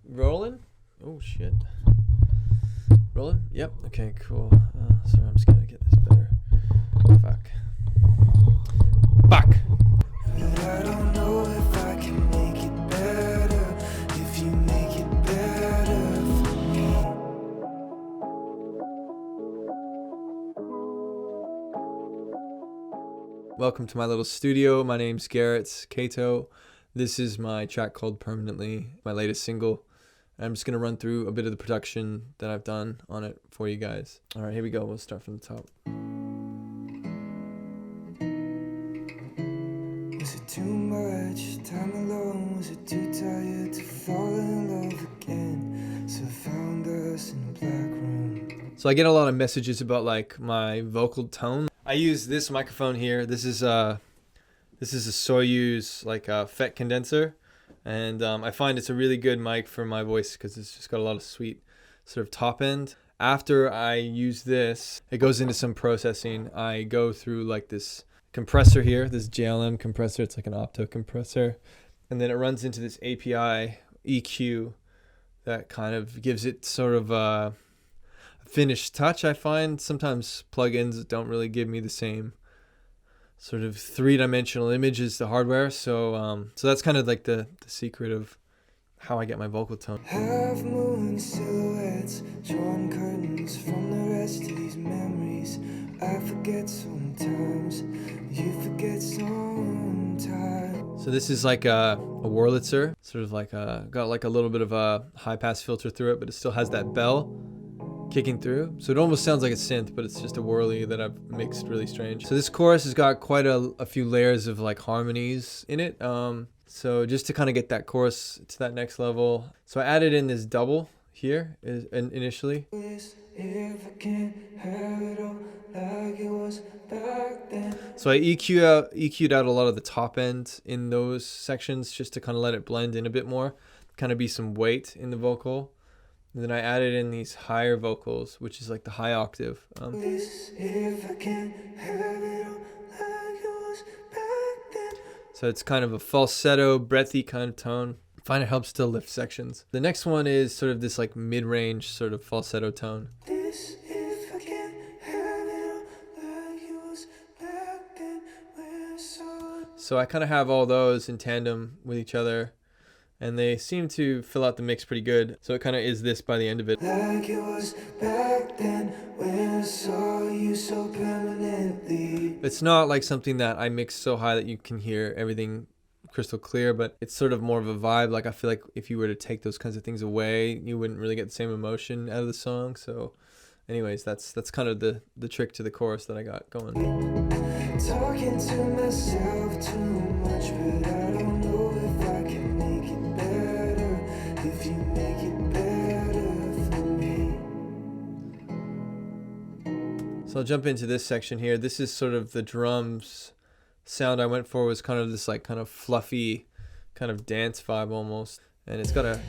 Rolling? Oh shit. Rolling? Yep. Okay, cool. Sorry, I'm just gonna get this better. Fuck. I don't know if I can make it better, if you make it better for me. Welcome to my little studio. My name's Garrett Kato. This is my track called Permanently, my latest single. I'm just gonna run through a bit of the production that I've done on it for you guys. All right, here we go. We'll start from the top. Was it too much time alone? Was it too tired to fall in love again? So found us in a black room. So I get a lot of messages about like my vocal tone. I use this microphone here. This is a Soyuz like FET condenser, and I find it's a really good mic for my voice because it's just got a lot of sweet sort of top end. After I use this, it goes into some processing. I go through like this compressor here, this JLM compressor. It's like an opto compressor, and then it runs into this API EQ that kind of gives it sort of a finished touch. I find sometimes plugins don't really give me the same sort of three-dimensional image as the hardware, so that's kind of like the secret of how I get my vocal tone. Half moon silhouettes, drawn curtains from the rest of these memories. I forget sometimes, you forget sometimes. So this is like a Wurlitzer, sort of like got like a little bit of a high pass filter through it, but it still has that bell kicking through. So it almost sounds like a synth, but it's just a whirly that I've mixed really strange. So this chorus has got quite a few layers of like harmonies in it. So just to kind of get that chorus to that next level. So I added in this double here initially. So I EQ'd out a lot of the top end in those sections just to kind of let it blend in a bit more, kind of be some weight in the vocal. And then I added in these higher vocals, which is like the high octave. So it's kind of a falsetto, breathy kind of tone. I find it helps to lift sections. The next one is sort of this like mid-range sort of falsetto tone. So I kind of have all those in tandem with each other, and they seem to fill out the mix pretty good. So it kind of is this by the end of it. Like it was back then when I saw you so permanently. It's not like something that I mix so high that you can hear everything crystal clear, but it's sort of more of a vibe. Like I feel like if you were to take those kinds of things away, you wouldn't really get the same emotion out of the song. So anyways, that's kind of the trick to the chorus that I got going. Talking to myself too much, but I don't know if I can make it better, if you make it better for me. So I'll jump into this section here. This is sort of the drums sound I went for, was kind of this like kind of fluffy kind of dance vibe almost, and it's got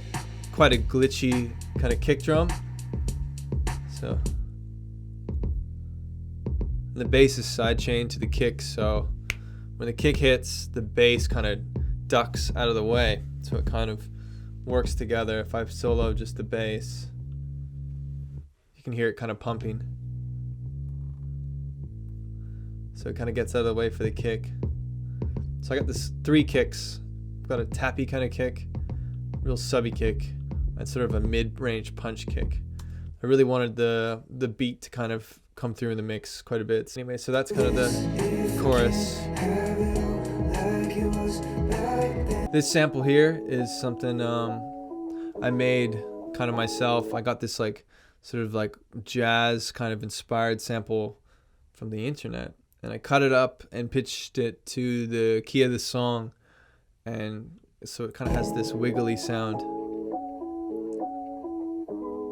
quite a glitchy kind of kick drum. So the bass is sidechained to the kick, so when the kick hits, the bass kind of ducks out of the way, so it kind of works together. If I solo just the bass, you can hear it kind of pumping, so it kind of gets out of the way for the kick. So I got this 3 kicks. I've got a tappy kind of kick, real subby kick, and sort of a mid-range punch kick. I really wanted the beat to kind of come through in the mix quite a bit. Anyway, so that's kind of the chorus. This sample here is something I made kind of myself. I got this like sort of like jazz kind of inspired sample from the internet, and I cut it up and pitched it to the key of the song, and so it kind of has this wiggly sound.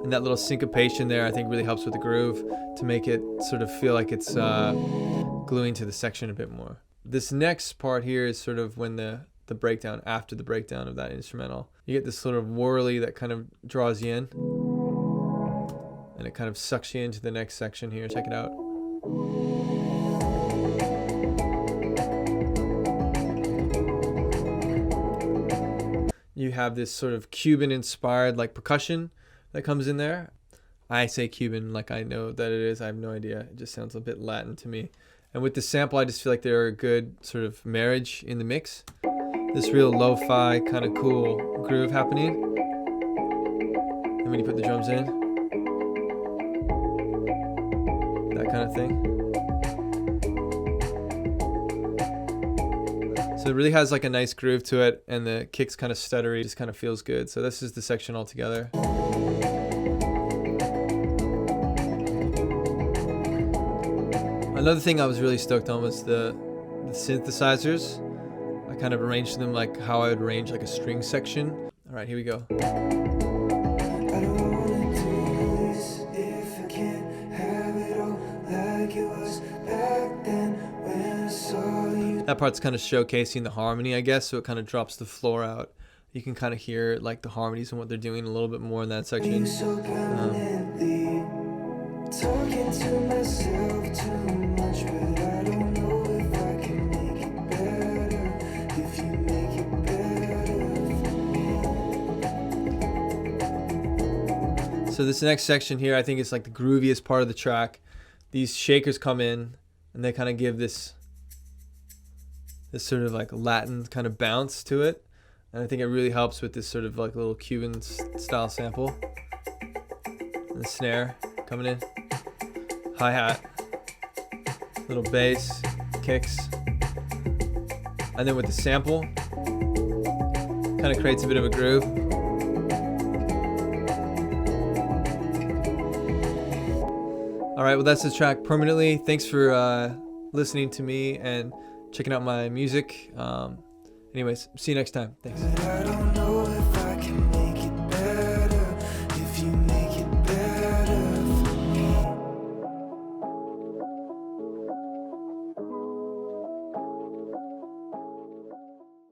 And that little syncopation there, I think, really helps with the groove to make it sort of feel like it's gluing to the section a bit more. This next part here is sort of when the breakdown, after the breakdown of that instrumental. You get this sort of whirly that kind of draws you in, and it kind of sucks you into the next section here. Check it out. You have this sort of Cuban inspired like percussion that comes in there. I say Cuban like I know that it is. I have no idea. It just sounds a bit Latin to me. And with the sample, I just feel like they're a good sort of marriage in the mix. This real lo-fi kind of cool groove happening. And when you put the drums in, that kind of thing. So it really has like a nice groove to it, and the kick's kind of stuttery, just kind of feels good. So this is the section all together. Another thing I was really stoked on was the synthesizers. I kind of arranged them like how I would arrange like a string section. All right, here we go. I don't wanna do this if I can't have it all like it was back then when I saw you. That part's kind of showcasing the harmony, I guess, so it kind of drops the floor out. You can kind of hear like the harmonies and what they're doing a little bit more in that section. So permanently talking to myself too much, but I don't know if I can make it better. If you make it better for me. So this next section here, I think it's like the grooviest part of the track. These shakers come in and they kind of give this sort of like Latin kind of bounce to it. And I think it really helps with this sort of like little Cuban style sample. And the snare coming in. Hi-hat. Little bass, kicks. And then with the sample, kind of creates a bit of a groove. All right, well that's the track Permanently. Thanks for listening to me and checking out my music. Anyways, see you next time. Thanks.